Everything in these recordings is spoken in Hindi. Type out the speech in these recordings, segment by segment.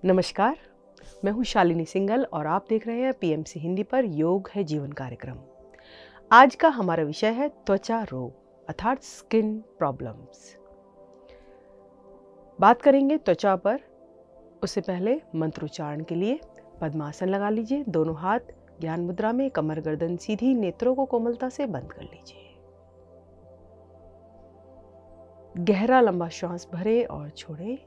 नमस्कार, मैं हूँ शालिनी सिंघल और आप देख रहे हैं पीएमसी हिंदी पर योग है जीवन कार्यक्रम। आज का हमारा विषय है त्वचा रोग अर्थात स्किन प्रॉब्लम्स। बात करेंगे त्वचा पर। उससे पहले मंत्रोच्चारण के लिए पद्मासन लगा लीजिए। दोनों हाथ ज्ञान मुद्रा में, कमर गर्दन सीधी, नेत्रों को कोमलता से बंद कर लीजिए। गहरा लंबा श्वास भरें और छोड़ें।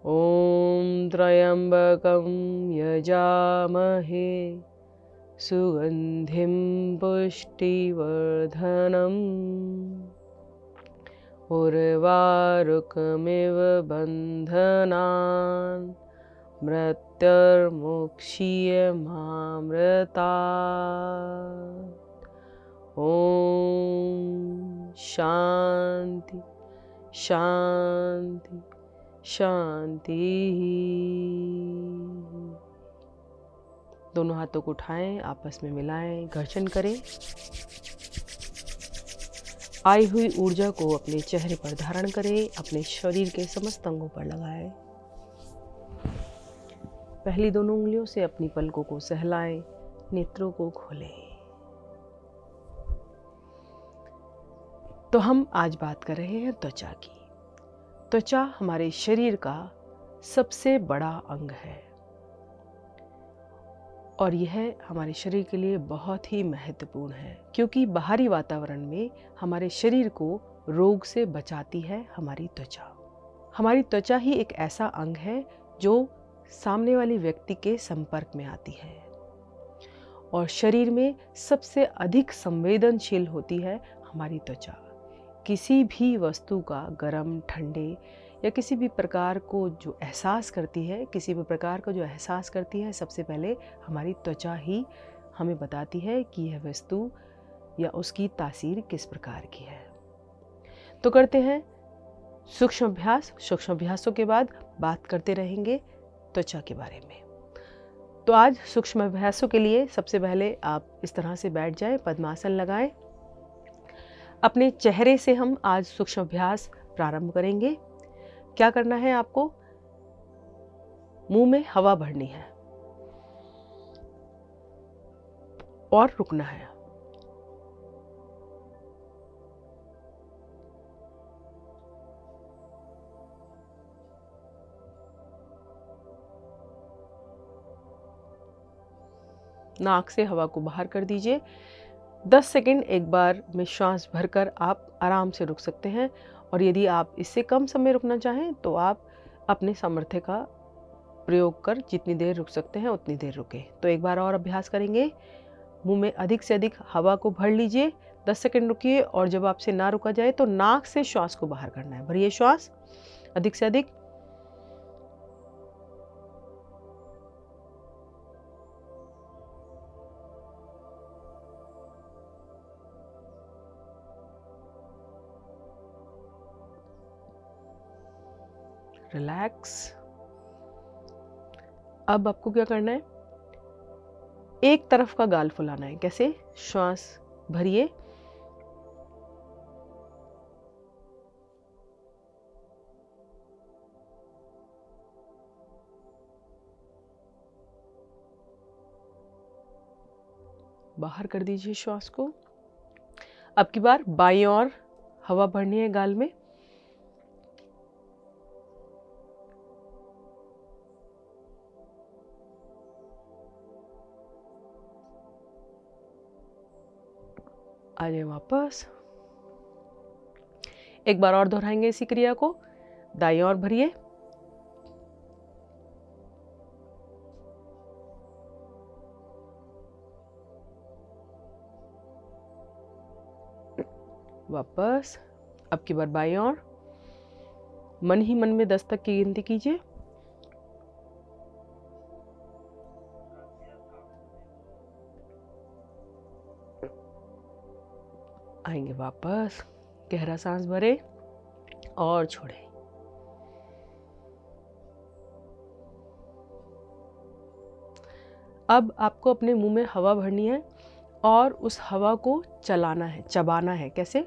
ॐ त्र्यम्बकं यजामहे सुगन्धिं पुष्टिवर्धनम् उर्वारुकमिव बन्धनान् मृत्युर्मुक्षीयमामृतात्। ॐ शांति शांति शांति। दोनों हाथों को उठाएं, आपस में मिलाएं, घर्षण करें। आई हुई ऊर्जा को अपने चेहरे पर धारण करें, अपने शरीर के समस्त अंगों पर लगाएं। पहली दोनों उंगलियों से अपनी पलकों को सहलाएं, नेत्रों को खोलें। तो हम आज बात कर रहे हैं त्वचा की। त्वचा हमारे शरीर का सबसे बड़ा अंग है और यह हमारे शरीर के लिए बहुत ही महत्वपूर्ण है, क्योंकि बाहरी वातावरण में हमारे शरीर को रोग से बचाती है हमारी त्वचा। हमारी त्वचा ही एक ऐसा अंग है जो सामने वाले व्यक्ति के संपर्क में आती है और शरीर में सबसे अधिक संवेदनशील होती है हमारी त्वचा। किसी भी वस्तु का गर्म, ठंडे या किसी भी प्रकार को जो एहसास करती है, सबसे पहले हमारी त्वचा ही हमें बताती है कि यह वस्तु या उसकी तासीर किस प्रकार की है। तो करते हैं सूक्ष्म अभ्यास। सूक्ष्म अभ्यासों के बाद बात करते रहेंगे त्वचा के बारे में। तो आज सूक्ष्म अभ्यासों के लिए सबसे पहले आप इस तरह से बैठ जाएं, पद्मासन लगाएं। अपने चेहरे से हम आज सूक्ष्म अभ्यास प्रारंभ करेंगे। क्या करना है आपको? मुंह में हवा भरनी है और रुकना है। नाक से हवा को बाहर कर दीजिए। 10 सेकंड एक बार में श्वास भरकर आप आराम से रुक सकते हैं और यदि आप इससे कम समय रुकना चाहें तो आप अपने सामर्थ्य का प्रयोग कर जितनी देर रुक सकते हैं उतनी देर रुकें। तो एक बार और अभ्यास करेंगे। मुंह में अधिक से अधिक हवा को भर लीजिए, 10 सेकंड रुकिए और जब आपसे ना रुका जाए तो नाक से श्वास को बाहर करना है। भरिए श्वास अधिक से अधिक। रिलैक्स। अब आपको क्या करना है? एक तरफ का गाल फुलाना है। कैसे? श्वास भरिए, बाहर कर दीजिए श्वास को। अब की बार बाईं ओर हवा भरनी है गाल में। आ जाए वापस। एक बार और दोहराएंगे इसी क्रिया को। दाईं ओर भरिए, वापस। अब की बार बाईं ओर। मन ही मन में 10 तक की गिनती कीजिए। आएंगे वापस। गहरा सांस भरे और छोड़े। अब आपको अपने मुंह में हवा भरनी है और उस हवा को चलाना है, चबाना है। कैसे?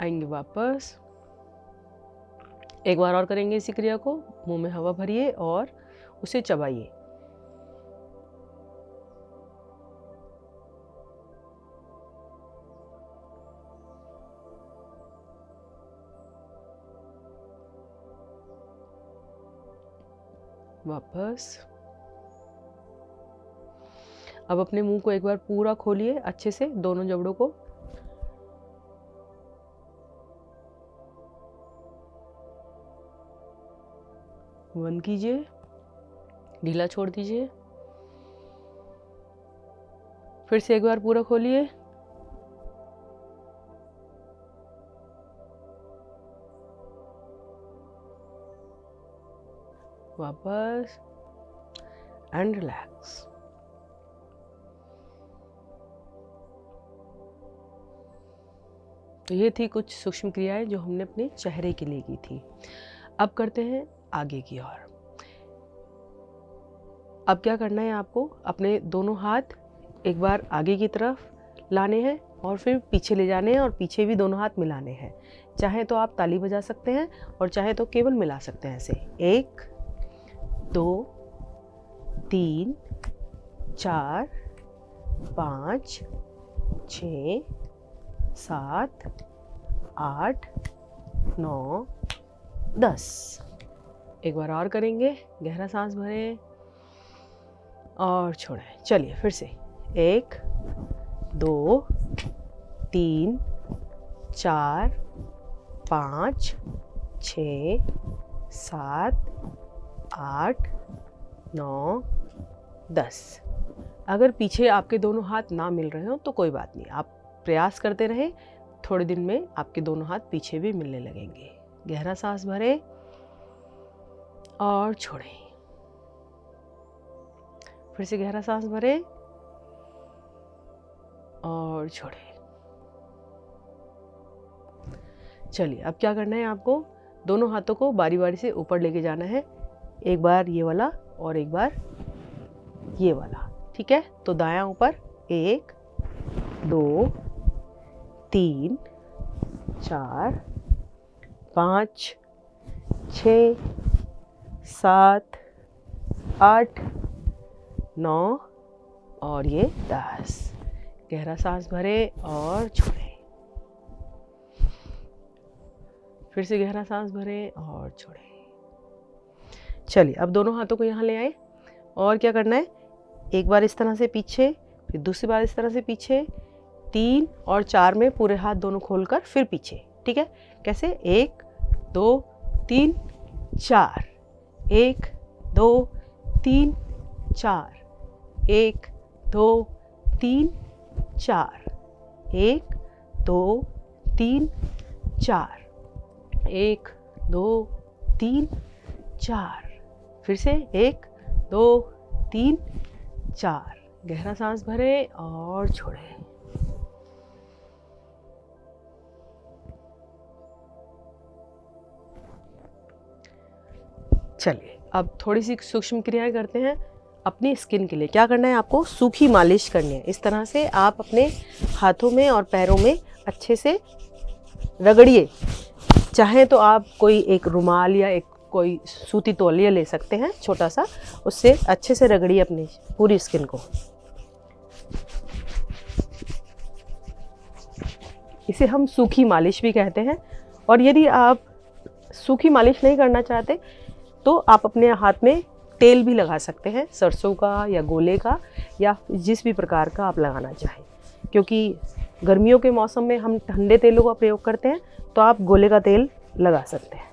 आएंगे वापस, एक बार और करेंगे इसी क्रिया को। मुंह में हवा भरिए और उसे चबाइए। वापस। अब अपने मुंह को एक बार पूरा खोलिए अच्छे से, दोनों जबड़ों को। बंद कीजिए, ढीला छोड़ दीजिए। फिर से एक बार पूरा खोलिए। वापस एंड रिलैक्स। तो ये थी कुछ सूक्ष्म क्रियाएं जो हमने अपने चेहरे के लिए की थी। अब करते हैं आगे की ओर। अब क्या करना है आपको? अपने दोनों हाथ एक बार आगे की तरफ लाने हैं और फिर पीछे ले जाने हैं और पीछे भी दोनों हाथ मिलाने हैं। चाहे तो आप ताली बजा सकते हैं और चाहे तो केवल मिला सकते हैं ऐसे। 1 2 3 4 5 6 7 8 9 10। एक बार और करेंगे। गहरा सांस भरें और छोड़ें। चलिए फिर से 1 2 3 4 5 6 7 8 9 10। अगर पीछे आपके दोनों हाथ ना मिल रहे हो तो कोई बात नहीं, आप प्रयास करते रहें। थोड़े दिन में आपके दोनों हाथ पीछे भी मिलने लगेंगे। गहरा सांस भरें और छोड़ें। फिर से गहरा सांस भरें और छोड़ें। चलिए अब क्या करना है आपको? दोनों हाथों को बारी बारी से ऊपर लेके जाना है। एक बार ये वाला और एक बार ये वाला। ठीक है? तो दायां ऊपर 1 2 3 4 5 6 7 8 9 और ये 10। गहरा सांस भरें और छोड़ें। फिर से गहरा सांस भरें और छोड़ें। चलिए अब दोनों हाथों को यहाँ ले आए और क्या करना है? एक बार इस तरह से पीछे, फिर दूसरी बार इस तरह से पीछे, 3 और 4 में पूरे हाथ दोनों खोलकर फिर पीछे। ठीक है? कैसे? 1 2 3 4 1 2 3 4 1 2 3 4 1 2 3 4 1 2 3 4। फिर से 1 2 3 4। गहरा सांस भरें और छोड़ें। चलिए अब थोड़ी सी सूक्ष्म क्रियाएं करते हैं अपनी स्किन के लिए। क्या करना है आपको? सूखी मालिश करनी है। इस तरह से आप अपने हाथों में और पैरों में अच्छे से रगड़िए। चाहे तो आप कोई एक रुमाल या एक कोई सूती तौलिया ले सकते हैं छोटा सा, उससे अच्छे से रगड़िए अपनी पूरी स्किन को। इसे हम सूखी मालिश भी कहते हैं। और यदि आप सूखी मालिश नहीं करना चाहते तो आप अपने हाथ में तेल भी लगा सकते हैं, सरसों का या गोले का या जिस भी प्रकार का आप लगाना चाहें। क्योंकि गर्मियों के मौसम में हम ठंडे तेलों का प्रयोग करते हैं, तो आप गोले का तेल लगा सकते हैं।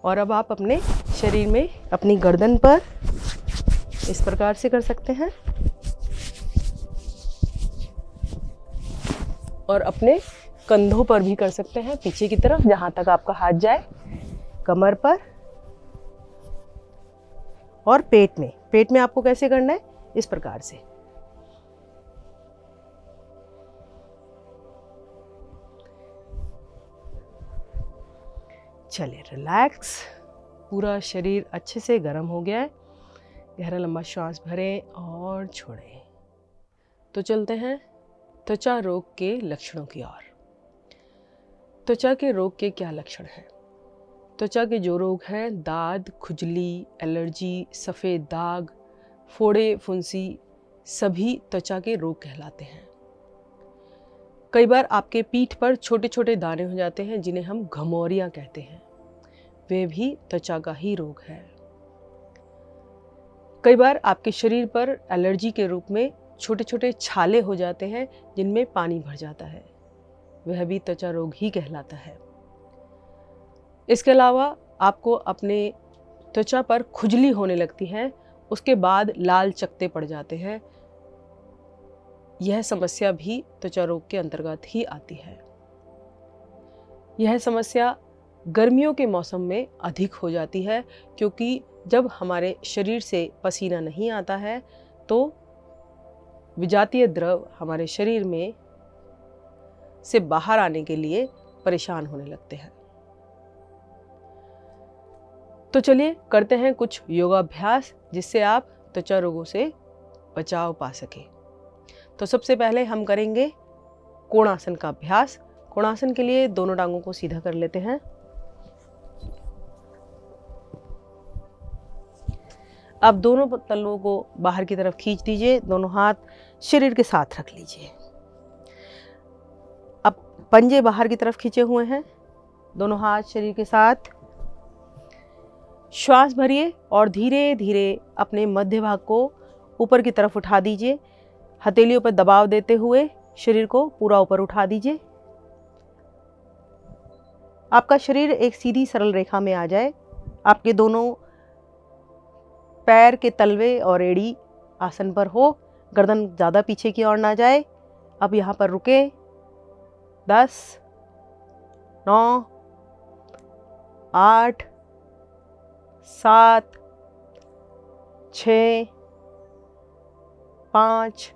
और अब आप अपने शरीर में अपनी गर्दन पर इस प्रकार से कर सकते हैं और अपने कंधों पर भी कर सकते हैं, पीछे की तरफ जहाँ तक आपका हाथ जाए, कमर पर और पेट में आपको कैसे करना है, इस प्रकार से। चलिए रिलैक्स, पूरा शरीर अच्छे से गर्म हो गया है। गहरा लंबा श्वास भरें और छोड़ें। तो चलते हैं त्वचा रोग के लक्षणों की ओर। त्वचा के रोग के क्या लक्षण हैं? त्वचा के जो रोग हैं, दाद, खुजली, एलर्जी, सफ़ेद दाग, फोड़े, फुंसी, सभी त्वचा के रोग कहलाते हैं। कई बार आपके पीठ पर छोटे छोटे दाने हो जाते हैं जिन्हें हम घमौरियाँ कहते हैं, वे भी त्वचा का ही रोग है। कई बार आपके शरीर पर एलर्जी के रूप में छोटे छोटे छाले हो जाते हैं जिनमें पानी भर जाता है, वह भी त्वचा रोग ही कहलाता है। इसके अलावा आपको अपने त्वचा पर खुजली होने लगती है, उसके बाद लाल चकत्ते पड़ जाते हैं, यह समस्या भी त्वचा रोग के अंतर्गत ही आती है। यह समस्या गर्मियों के मौसम में अधिक हो जाती है, क्योंकि जब हमारे शरीर से पसीना नहीं आता है तो विजातीय द्रव हमारे शरीर में से बाहर आने के लिए परेशान होने लगते हैं। तो चलिए करते हैं कुछ योगाभ्यास जिससे आप त्वचा रोगों से बचाव पा सकें। तो सबसे पहले हम करेंगे कोणासन का अभ्यास। कोणासन के लिए दोनों टांगों को सीधा कर लेते हैं। अब दोनों तलवों को बाहर की तरफ खींच दीजिए, दोनों हाथ शरीर के साथ रख लीजिए। अब पंजे बाहर की तरफ खींचे हुए हैं, दोनों हाथ शरीर के साथ। श्वास भरिए और धीरे धीरे अपने मध्य भाग को ऊपर की तरफ उठा दीजिए। हथेलियों पर दबाव देते हुए शरीर को पूरा ऊपर उठा दीजिए। आपका शरीर एक सीधी सरल रेखा में आ जाए। आपके दोनों पैर के तलवे और एड़ी आसन पर हो, गर्दन ज़्यादा पीछे की ओर ना जाए। अब यहाँ पर रुके। 10, 9, 8, 7, 6, 5,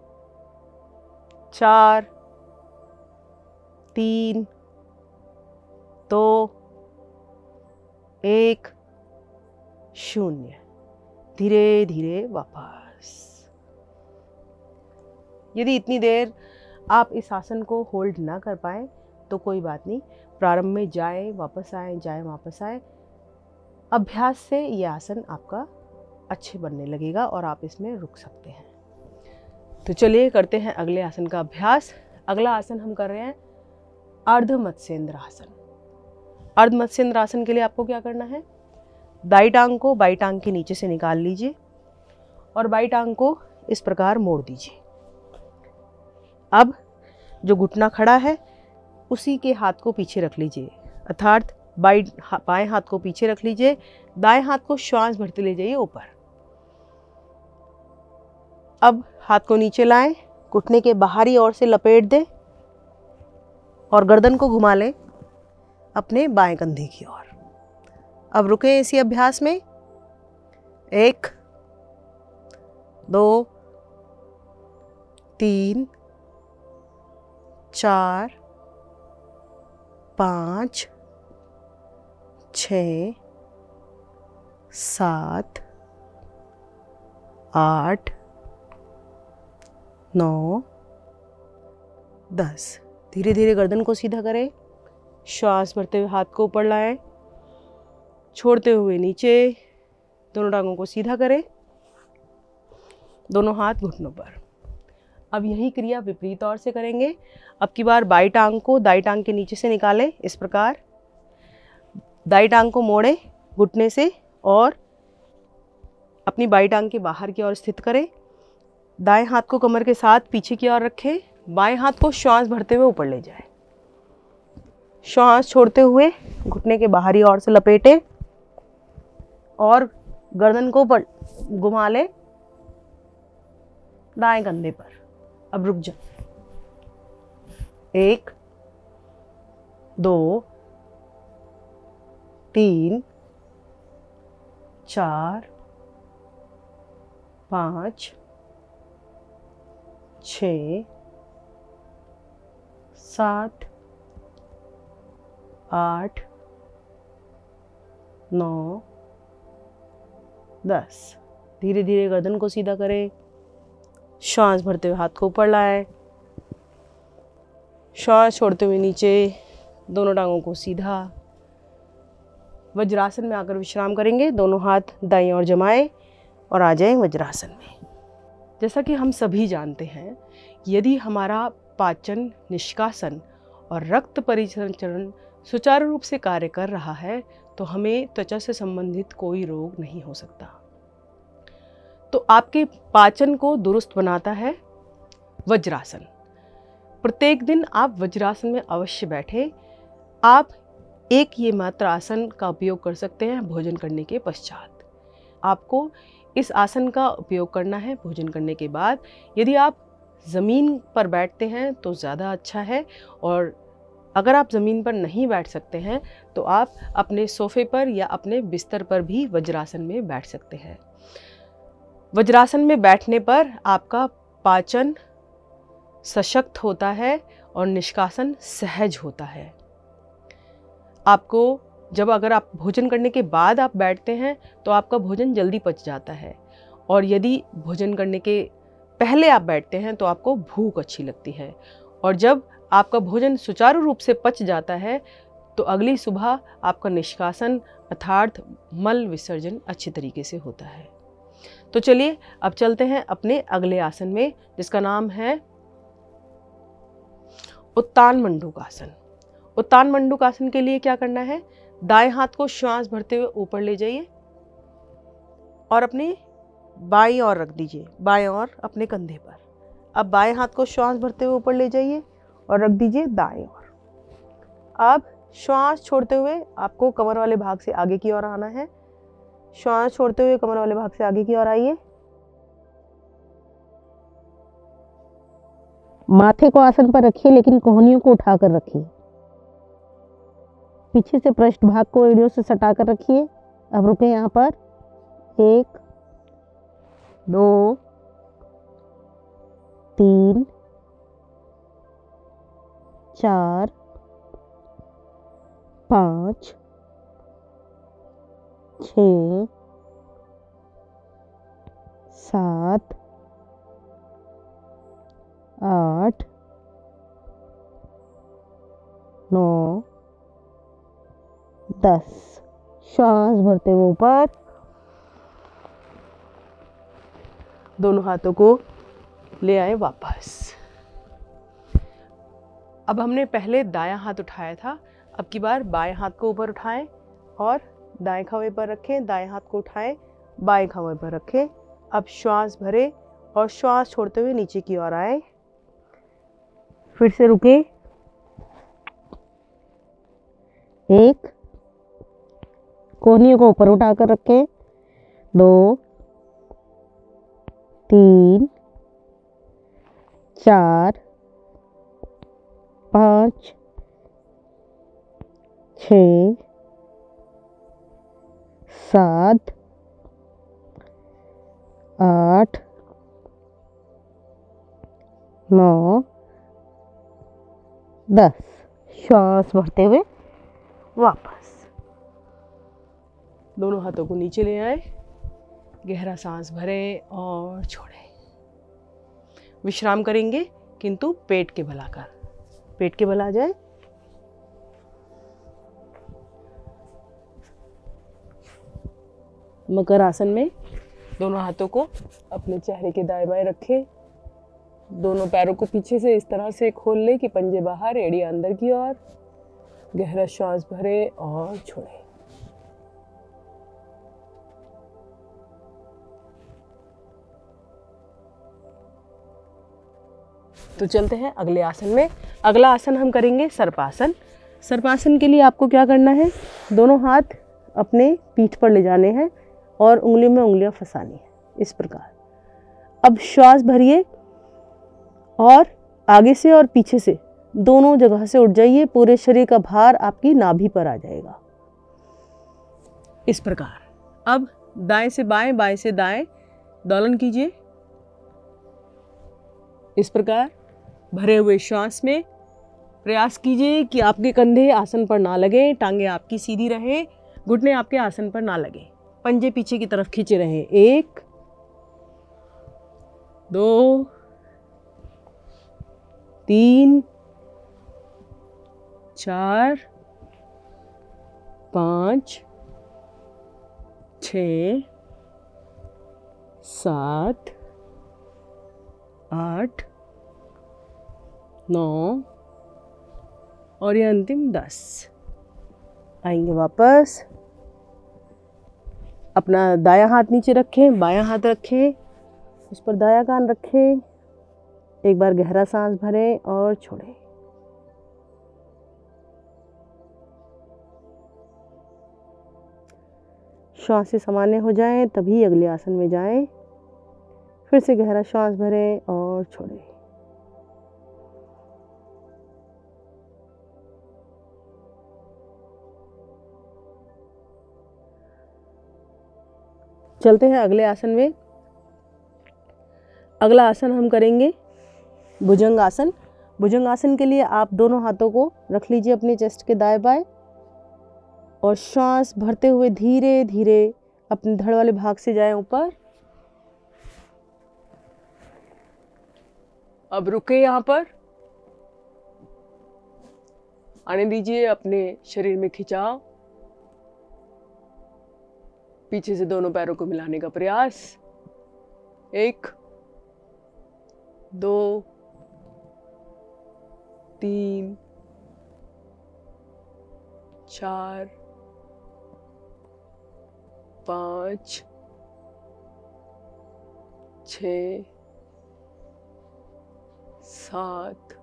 4, 3, 2, 1, 0। धीरे धीरे वापस। यदि इतनी देर आप इस आसन को होल्ड ना कर पाए तो कोई बात नहीं, प्रारंभ में जाए वापस आए, जाए वापस आए। अभ्यास से ये आसन आपका अच्छे बनने लगेगा और आप इसमें रुक सकते हैं। तो चलिए करते हैं अगले आसन का अभ्यास। अगला आसन हम कर रहे हैं अर्ध मत्स्येंद्र आसन। अर्ध मत्स्येंद्र आसन के लिए आपको क्या करना है, दाई टांग को बाई टांग के नीचे से निकाल लीजिए और बाई टांग को इस प्रकार मोड़ दीजिए। अब जो घुटना खड़ा है उसी के हाथ को पीछे रख लीजिए, अर्थात बाएं हाथ को पीछे रख लीजिए। दाएं हाथ को श्वास भरते ले जाइए ऊपर। अब हाथ को नीचे लाएं, घुटने के बाहरी ओर से लपेट दें और गर्दन को घुमा लें अपने बाएं कंधे की ओर। अब रुके इसी अभ्यास में। 1, 2, 3, 4, 5, 6, 7, 8, 9, 10। धीरे धीरे गर्दन को सीधा करें, श्वास भरते हुए हाथ को ऊपर लाएं, छोड़ते हुए नीचे। दोनों टांगों को सीधा करें, दोनों हाथ घुटनों पर। अब यही क्रिया विपरीत ओर से करेंगे। अब की बार बाई टांग को दाई टांग के नीचे से निकालें इस प्रकार। दाई टांग को मोड़ें घुटने से और अपनी बाई टांग के बाहर की ओर स्थित करें। दाएं हाथ को कमर के साथ पीछे की ओर रखें। बाएं हाथ को श्वास भरते हुए ऊपर ले जाएं। श्वास छोड़ते हुए घुटने के बाहरी ओर से लपेटें और गर्दन को घुमा लें दाएं कंधे पर। अब रुक जाओ। 1, 2, 3, 4, 5 6 7 8 9 10। धीरे धीरे गर्दन को सीधा करें, श्वास भरते हुए हाथ को ऊपर लाएं, श्वास छोड़ते हुए नीचे, दोनों टांगों को सीधा। वज्रासन में आकर विश्राम करेंगे, दोनों हाथ दाईं ओर जमाएं और आ जाएं वज्रासन में। जैसा कि हम सभी जानते हैं, यदि हमारा पाचन, निष्कासन और रक्त परिसंचरण सुचारू रूप से कार्य कर रहा है तो हमें त्वचा से संबंधित कोई रोग नहीं हो सकता। तो आपके पाचन को दुरुस्त बनाता है वज्रासन। प्रत्येक दिन आप वज्रासन में अवश्य बैठें। आप एक ये मात्र आसन का उपयोग कर सकते हैं भोजन करने के पश्चात। आपको इस आसन का उपयोग करना है भोजन करने के बाद। यदि आप ज़मीन पर बैठते हैं तो ज़्यादा अच्छा है, और अगर आप ज़मीन पर नहीं बैठ सकते हैं तो आप अपने सोफे पर या अपने बिस्तर पर भी वज्रासन में बैठ सकते हैं। वज्रासन में बैठने पर आपका पाचन सशक्त होता है और निष्कासन सहज होता है। आपको अगर आप भोजन करने के बाद आप बैठते हैं तो आपका भोजन जल्दी पच जाता है, और यदि भोजन करने के पहले आप बैठते हैं तो आपको भूख अच्छी लगती है, और जब आपका भोजन सुचारू रूप से पच जाता है तो अगली सुबह आपका निष्कासन अर्थात मल विसर्जन अच्छे तरीके से होता है। तो चलिए अब चलते हैं अपने अगले आसन में, जिसका नाम है उत्तान मंडूकासन। उत्तान मंडूकासन के लिए क्या करना है, दाएं हाथ को श्वास भरते हुए ऊपर ले जाइए और अपने बाईं ओर रख दीजिए, बाएं ओर अपने कंधे पर। अब बाएं हाथ को श्वास भरते हुए ऊपर ले जाइए और रख दीजिए दाएं ओर। अब श्वास छोड़ते हुए आपको कमर वाले भाग से आगे की ओर आना है। श्वास छोड़ते हुए कमर वाले भाग से आगे की ओर आइए। माथे को आसन पर रखिए लेकिन कोहनियों को उठाकर रखिए। पीछे से पृष्ठ भाग को एड़ियों से सटाकर रखिए। अब रुके यहाँ पर। 1 2 3 4 5 6 7 8 9 10। श्वास भरते हुए ऊपर, दोनों हाथों को ले आए वापस। अब हमने पहले दायां हाथ उठाया था, अब की बार बाएं हाथ को ऊपर उठाएं और दाएं खंभे पर रखें। दाएं हाथ को उठाएं, बाएं खंभे पर रखें। अब श्वास भरें और श्वास छोड़ते हुए नीचे की ओर आए। फिर से रुके। 1 कोहनियों को ऊपर उठाकर रखें। 2 3 4 5 6 7 8 9 10। श्वास भरते हुए वापस। दोनों हाथों को नीचे ले आए, गहरा सांस भरें और छोड़ें। विश्राम करेंगे किंतु पेट के बल आकर। पेट के बल आ जाए। मकर आसन में दोनों हाथों को अपने चेहरे के दाएं बाएं रखें। दोनों पैरों को पीछे से इस तरह से खोल लें कि पंजे बाहर, एड़ियां अंदर की ओर। गहरा श्वास भरें और छोड़ें। तो चलते हैं अगले आसन में। अगला आसन हम करेंगे सर्पासन। सर्पासन के लिए आपको क्या करना है, दोनों हाथ अपने पीठ पर ले जाने हैं और उंगलियों में उंगलियां फंसानी है इस प्रकार। अब श्वास भरिए और आगे से और पीछे से दोनों जगह से उठ जाइए। पूरे शरीर का भार आपकी नाभि पर आ जाएगा इस प्रकार। अब दाएं से बाएं, बाएं से दाएं दोलन कीजिए। इस प्रकार भरे हुए श्वास में प्रयास कीजिए कि आपके कंधे आसन पर ना लगे, टांगे आपकी सीधी रहे, घुटने आपके आसन पर ना लगे, पंजे पीछे की तरफ खींचे रहे। 1 2 3 4 5 6 7 8 9 और ये अंतिम 10। आएंगे वापस। अपना दायां हाथ नीचे रखें, बायां हाथ रखें, उस पर दायां कान रखें। एक बार गहरा सांस भरें और छोड़ें। श्वास सामान्य हो जाए तभी अगले आसन में जाएं। फिर से गहरा श्वास भरें और छोड़ें। चलते हैं अगले आसन में। अगला आसन हम करेंगे भुजंग आसन। भुजंग आसन के लिए आप दोनों हाथों को रख लीजिए अपने चेस्ट के दाएं बाएं और श्वास भरते हुए धीरे धीरे अपने धड़ वाले भाग से जाएं ऊपर। अब रुके यहाँ पर, आने दीजिए अपने शरीर में खिंचाव। पीछे से दोनों पैरों को मिलाने का प्रयास। 1 2 3 4 5 6 7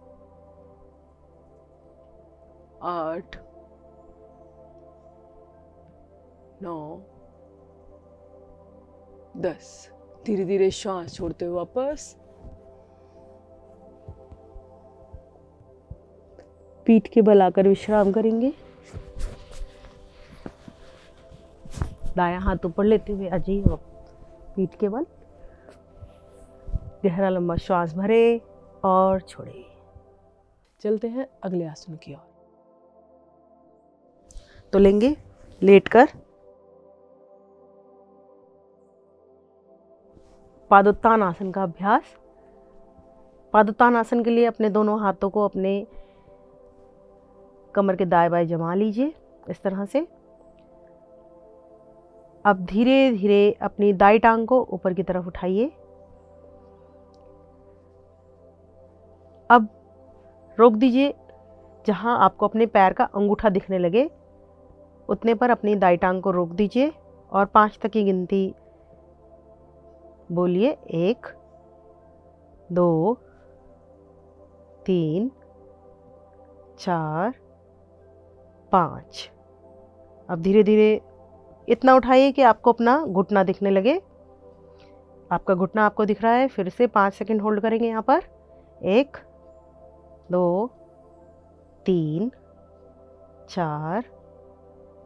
8 9 10। धीरे धीरे श्वास छोड़ते हुए वापस। पीठ के बल आकर विश्राम करेंगे। दायां हाथ ऊपर लेते हुए अजीब पीठ के बल। गहरा लंबा श्वास भरे और छोड़े। चलते हैं अगले आसन की ओर। तो लेंगे लेटकर पादोत्तान आसन का अभ्यास। पादोत्तान आसन के लिए अपने दोनों हाथों को अपने कमर के दाएं बाएं जमा लीजिए इस तरह से। अब धीरे धीरे अपनी दाई टांग को ऊपर की तरफ उठाइए। अब रोक दीजिए। जहां आपको अपने पैर का अंगूठा दिखने लगे उतने पर अपनी दाई टांग को रोक दीजिए और 5 तक की गिनती बोलिए। 1 2 3 4 5। अब धीरे धीरे इतना उठाइए कि आपको अपना घुटना दिखने लगे। आपका घुटना आपको दिख रहा है। फिर से 5 सेकंड होल्ड करेंगे यहाँ पर। 1 2 3 4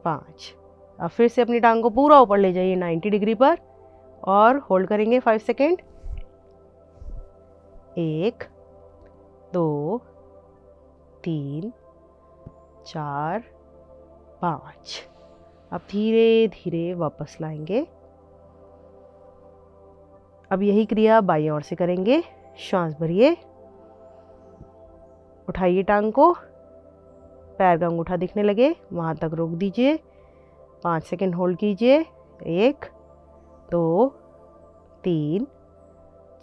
5। अब फिर से अपनी टांग को पूरा ऊपर ले जाइए 90 डिग्री पर और होल्ड करेंगे 5 सेकंड। 1 2 3 4 5। अब धीरे धीरे वापस लाएंगे। अब यही क्रिया बाईं ओर से करेंगे। श्वास भरिए, उठाइए टांग को, पैर का अंगूठा दिखने लगे वहां तक रोक दीजिए। 5 सेकंड होल्ड कीजिए। 1 2 3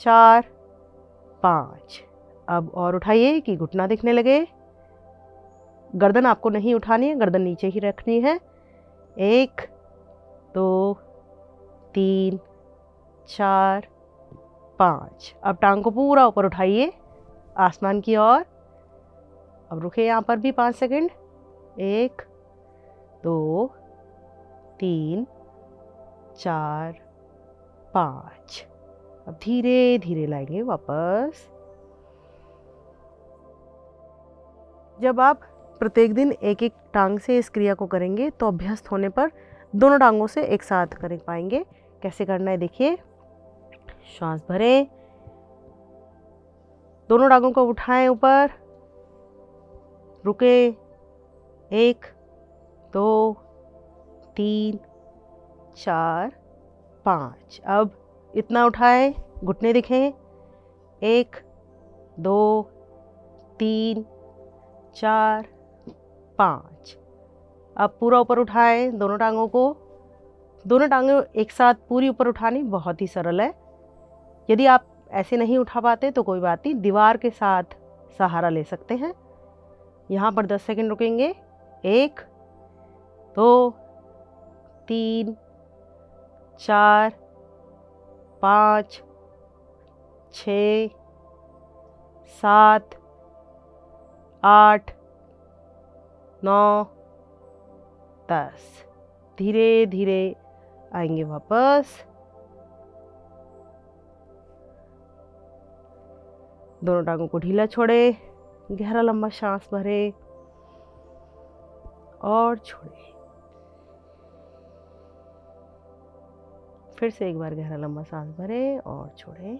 4 5। अब और उठाइए कि घुटना दिखने लगे। गर्दन आपको नहीं उठानी है, गर्दन नीचे ही रखनी है। 1 2 3 4 5। अब टांग को पूरा ऊपर उठाइए आसमान की ओर। अब रुके यहाँ पर भी 5 सेकंड। 1 2 3 4 5। अब धीरे धीरे लाएंगे वापस। जब आप प्रत्येक दिन एक एक टांग से इस क्रिया को करेंगे तो अभ्यस्त होने पर दोनों टांगों से एक साथ कर पाएंगे। कैसे करना है देखिए। श्वास भरें, दोनों टांगों को उठाएं ऊपर, रुके, 1 2 3 4 5। अब इतना उठाएं, घुटने दिखें, 1 2 3 4 5। अब पूरा ऊपर उठाएं दोनों टांगों को। दोनों टांगें एक साथ पूरी ऊपर उठानी बहुत ही सरल है। यदि आप ऐसे नहीं उठा पाते तो कोई बात नहीं, दीवार के साथ सहारा ले सकते हैं। यहाँ पर 10 सेकंड रुकेंगे। 1 2 3 4 5 6 7 8 9 10। धीरे धीरे आएंगे वापस। दोनों टांगों को ढीला छोड़े, गहरा लंबा सांस भरे और छोड़े। फिर से एक बार गहरा लंबा सांस भरे और छोड़े।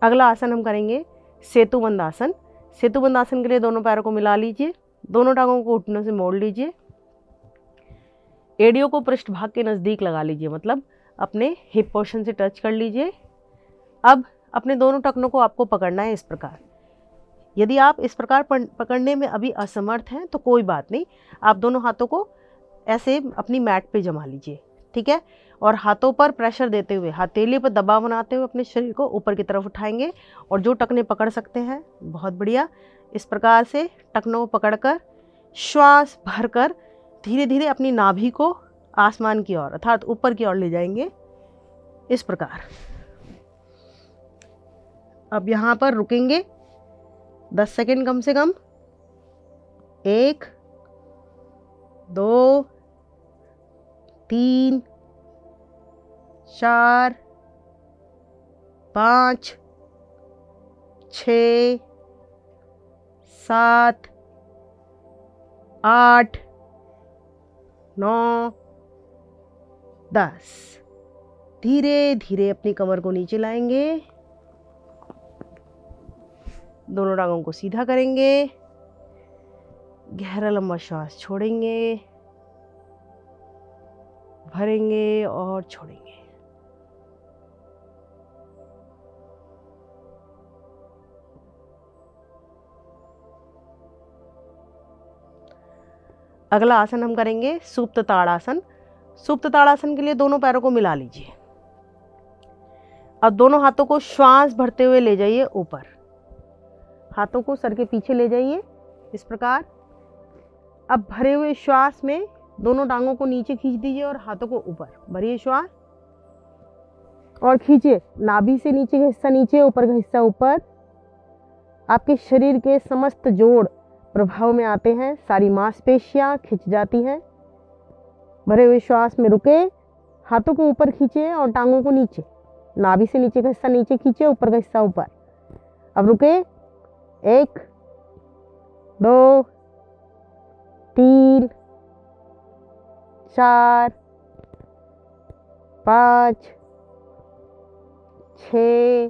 अगला आसन हम करेंगे सेतुबंद आसन। सेतुबंद आसन के लिए दोनों पैरों को मिला लीजिए, दोनों टांगों को घुटनों से मोड़ लीजिए, एड़ियों को पृष्ठभाग के नज़दीक लगा लीजिए, मतलब अपने हिप पोर्शन से टच कर लीजिए। अब अपने दोनों टखनों को आपको पकड़ना है इस प्रकार। यदि आप इस प्रकार पकड़ने में अभी असमर्थ हैं तो कोई बात नहीं, आप दोनों हाथों को ऐसे अपनी मैट पे जमा लीजिए, ठीक है। और हाथों पर प्रेशर देते हुए, हथेली पर दबाव बनाते हुए अपने शरीर को ऊपर की तरफ उठाएंगे। और जो टखने पकड़ सकते हैं बहुत बढ़िया, इस प्रकार से टखनों को पकड़कर श्वास भरकर धीरे धीरे अपनी नाभि को आसमान की ओर अर्थात ऊपर की ओर ले जाएंगे इस प्रकार। अब यहाँ पर रुकेंगे 10 सेकंड कम से कम। 1 2 3 4 5 6 7 8 9 10। धीरे धीरे अपनी कमर को नीचे लाएंगे, दोनों टांगों को सीधा करेंगे, गहरा लंबा श्वास छोड़ेंगे, भरेंगे और छोड़ेंगे। अगला आसन हम करेंगे सुप्त ताड़ासन। सुप्त ताड़ासन के लिए दोनों पैरों को मिला लीजिए। अब दोनों हाथों को श्वास भरते हुए ले जाइए ऊपर, हाथों को सर के पीछे ले जाइए इस प्रकार। अब भरे हुए श्वास में दोनों टांगों को नीचे खींच दीजिए और हाथों को ऊपर भरिए श्वास और खींचिए। नाभि से नीचे का हिस्सा नीचे, ऊपर का हिस्सा ऊपर। आपके शरीर के समस्त जोड़ प्रभाव में आते हैं, सारी मांसपेशियां खिंच जाती हैं। भरे हुए श्वास में रुके, हाथों को ऊपर खींचिए और टांगों को नीचे, नाभि से नीचे का हिस्सा नीचे खींचिए, ऊपर का हिस्सा ऊपर। अब रुके, 1 2 3 4 5 6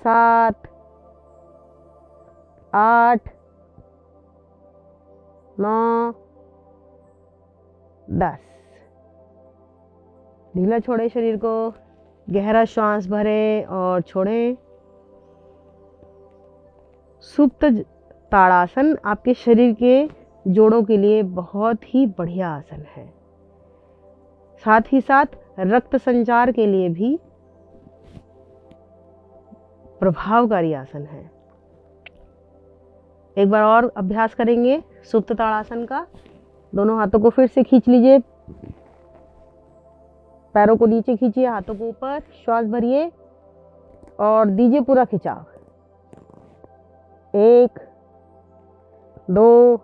7 8 9 10। ढीला छोड़े शरीर को, गहरा श्वास भरें और छोड़ें। सुप्त ताड़ासन आपके शरीर के जोड़ों के लिए बहुत ही बढ़िया आसन है, साथ ही साथ रक्त संचार के लिए भी प्रभावकारी आसन है। एक बार और अभ्यास करेंगे सुप्त ताड़ासन का। दोनों हाथों को फिर से खींच लीजिए, पैरों को नीचे खींचिए, हाथों को ऊपर, श्वास भरिए और दीजिए पूरा खिंचाव। 1 2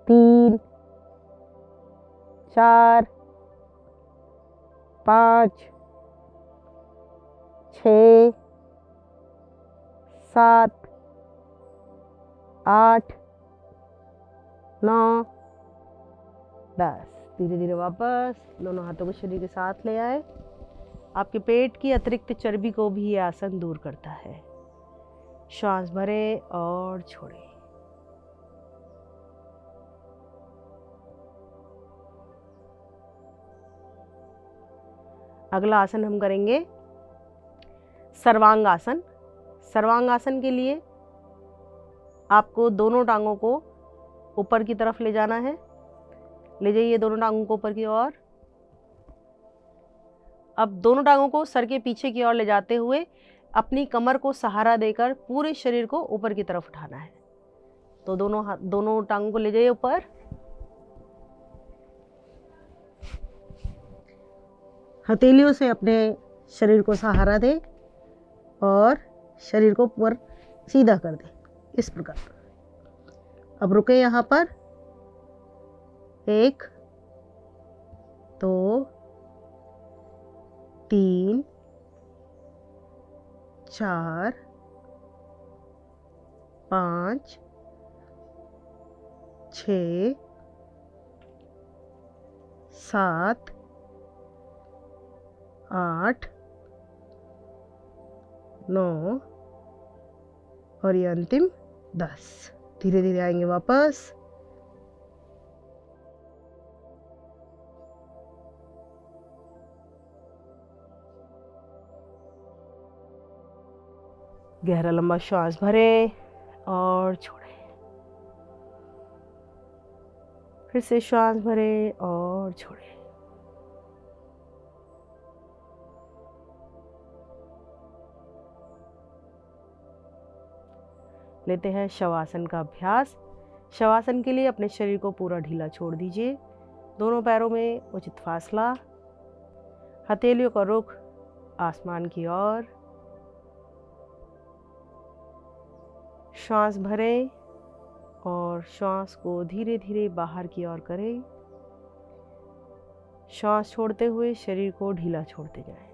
3 4 5 6 7 8, 9, 10। धीरे धीरे वापस दोनों हाथों को शरीर के साथ ले आए। आपके पेट की अतिरिक्त चर्बी को भी ये आसन दूर करता है। श्वास भरें और छोड़ें। अगला आसन हम करेंगे सर्वांगासन। सर्वांगासन के लिए आपको दोनों टांगों को ऊपर की तरफ ले जाना है। ले जाइए दोनों टांगों को ऊपर की ओर। अब दोनों टांगों को सर के पीछे की ओर ले जाते हुए अपनी कमर को सहारा देकर पूरे शरीर को ऊपर की तरफ उठाना है। तो दोनों टांगों को ले जाइए ऊपर। हथेलियों से अपने शरीर को सहारा दें और शरीर को ऊपर सीधा कर दें, इस प्रकार। अब रुके यहाँ पर। 1, 2, 3, 4, 5, 6, 7, 8, 9 और ये अंतिम 10। धीरे धीरे आएंगे वापस। गहरा लंबा श्वास भरें और छोड़ें। फिर से श्वास भरें और छोड़ें। लेते हैं शवासन का अभ्यास। शवासन के लिए अपने शरीर को पूरा ढीला छोड़ दीजिए। दोनों पैरों में उचित फासला। हथेलियों का रुख आसमान की ओर। श्वास भरें और श्वास को धीरे धीरे बाहर की ओर करें। श्वास छोड़ते हुए शरीर को ढीला छोड़ते जाएं।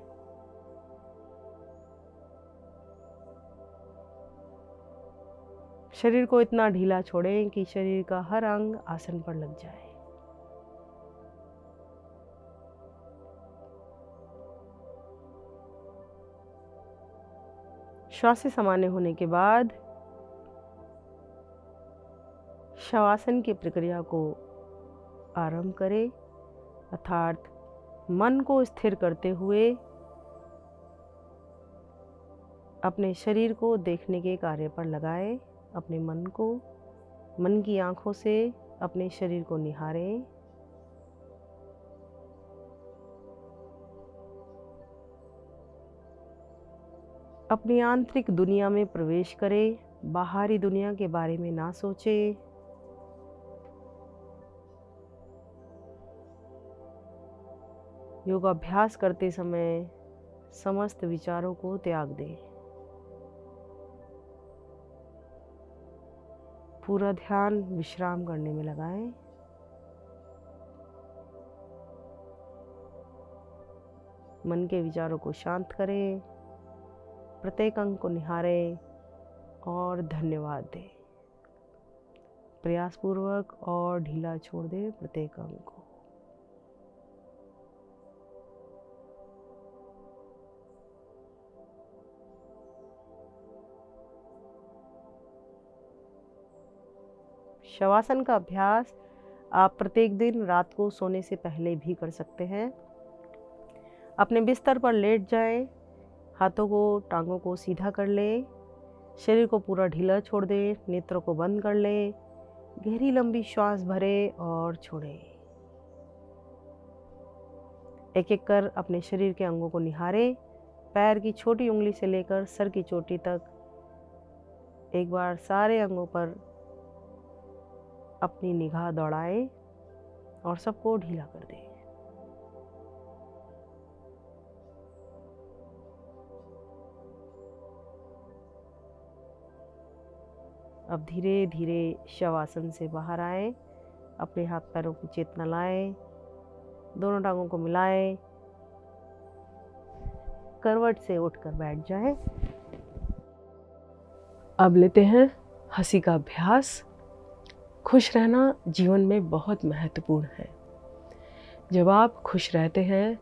शरीर को इतना ढीला छोड़ें कि शरीर का हर अंग आसन पर लग जाए। श्वास सामान्य होने के बाद शवासन की प्रक्रिया को आरंभ करें, अर्थात मन को स्थिर करते हुए अपने शरीर को देखने के कार्य पर लगाएं। अपने मन की आंखों से अपने शरीर को निहारें। अपनी आंतरिक दुनिया में प्रवेश करें, बाहरी दुनिया के बारे में ना सोचें। योगाभ्यास करते समय समस्त विचारों को त्याग दें। पूरा ध्यान विश्राम करने में लगाएं। मन के विचारों को शांत करें, प्रत्येक अंग को निहारें और धन्यवाद दें। प्रयासपूर्वक और ढीला छोड़ दें प्रत्येक अंग को। शवासन का अभ्यास आप प्रत्येक दिन रात को सोने से पहले भी कर सकते हैं। अपने बिस्तर पर लेट जाएं, हाथों को टांगों को सीधा कर लें, शरीर को पूरा ढीला छोड़ दें, नेत्रों को बंद कर लें, गहरी लंबी श्वास भरें और छोड़ें। एक एक कर अपने शरीर के अंगों को निहारें। पैर की छोटी उंगली से लेकर सर की चोटी तक एक बार सारे अंगों पर अपनी निगाह दौड़ाएं और सबको ढीला कर दें। अब धीरे धीरे शवासन से बाहर आएं। अपने हाथ पैरों की चेतना लाएं, दोनों टांगों को मिलाएं, करवट से उठकर बैठ जाएं। अब लेते हैं हंसी का अभ्यास। खुश रहना जीवन में बहुत महत्वपूर्ण है। जब आप खुश रहते हैं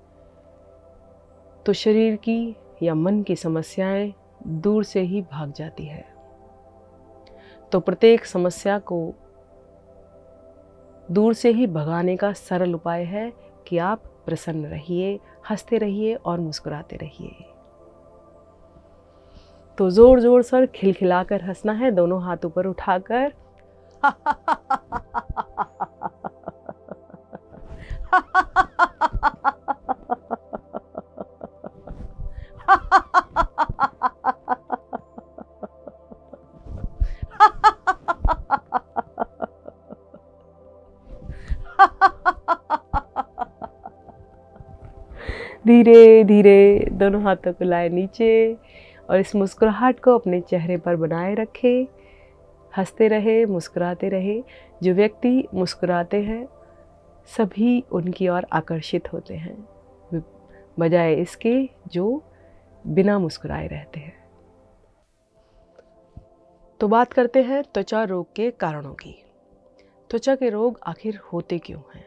तो शरीर की या मन की समस्याएं दूर से ही भाग जाती है। तो प्रत्येक समस्या को दूर से ही भगाने का सरल उपाय है कि आप प्रसन्न रहिए, हंसते रहिए और मुस्कुराते रहिए। तो जोर जोर से खिलखिलाकर हंसना है, दोनों हाथ ऊपर उठाकर। धीरे धीरे दोनों हाथों को लाए नीचे और इस मुस्कुराहट को अपने चेहरे पर बनाए रखें। हंसते रहे, मुस्कुराते रहे। जो व्यक्ति मुस्कुराते हैं सभी उनकी ओर आकर्षित होते हैं, बजाय इसके जो बिना मुस्कुराए रहते हैं। तो बात करते हैं त्वचा रोग के कारणों की। त्वचा के रोग आखिर होते क्यों हैं?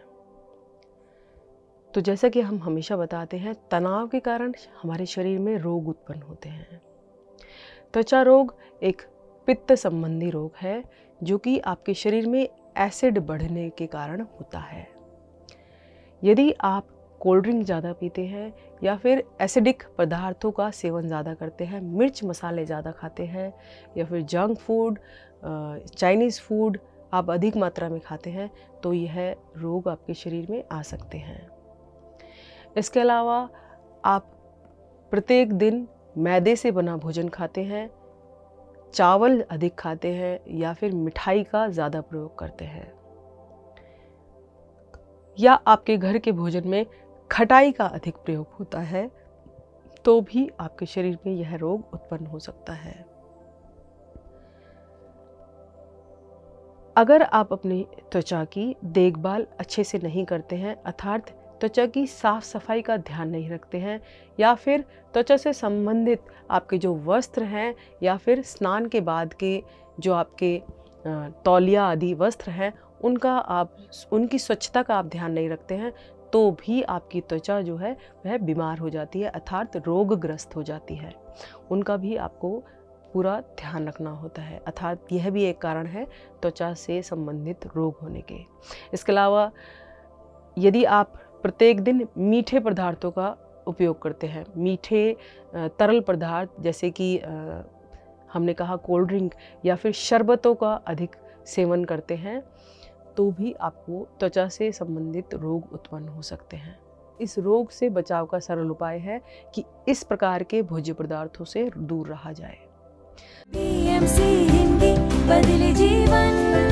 तो जैसा कि हम हमेशा बताते हैं, तनाव के कारण हमारे शरीर में रोग उत्पन्न होते हैं। त्वचा रोग एक पित्त संबंधी रोग है जो कि आपके शरीर में एसिड बढ़ने के कारण होता है। यदि आप कोल्ड ड्रिंक ज़्यादा पीते हैं या फिर एसिडिक पदार्थों का सेवन ज़्यादा करते हैं, मिर्च मसाले ज़्यादा खाते हैं या फिर जंक फूड, चाइनीज़ फूड आप अधिक मात्रा में खाते हैं, तो यह रोग आपके शरीर में आ सकते हैं। इसके अलावा आप प्रत्येक दिन मैदे से बना भोजन खाते हैं, चावल अधिक खाते हैं या फिर मिठाई का ज़्यादा प्रयोग करते हैं, या आपके घर के भोजन में खटाई का अधिक प्रयोग होता है, तो भी आपके शरीर में यह रोग उत्पन्न हो सकता है। अगर आप अपनी त्वचा की देखभाल अच्छे से नहीं करते हैं, अर्थात त्वचा की साफ सफाई का ध्यान नहीं रखते हैं, या फिर त्वचा से संबंधित आपके जो वस्त्र हैं या फिर स्नान के बाद के जो आपके तौलिया आदि वस्त्र हैं उनकी स्वच्छता का आप ध्यान नहीं रखते हैं, तो भी आपकी त्वचा जो है वह बीमार हो जाती है, अर्थात रोगग्रस्त हो जाती है। उनका भी आपको पूरा ध्यान रखना होता है, अर्थात यह भी एक कारण है त्वचा से संबंधित रोग होने के। इसके अलावा यदि आप प्रत्येक दिन मीठे पदार्थों का उपयोग करते हैं, मीठे तरल पदार्थ जैसे कि हमने कहा कोल्ड ड्रिंक या फिर शरबतों का अधिक सेवन करते हैं, तो भी आपको त्वचा से संबंधित रोग उत्पन्न हो सकते हैं। इस रोग से बचाव का सरल उपाय है कि इस प्रकार के भोज्य पदार्थों से दूर रहा जाए। BMC हिंदी बदले जीवन।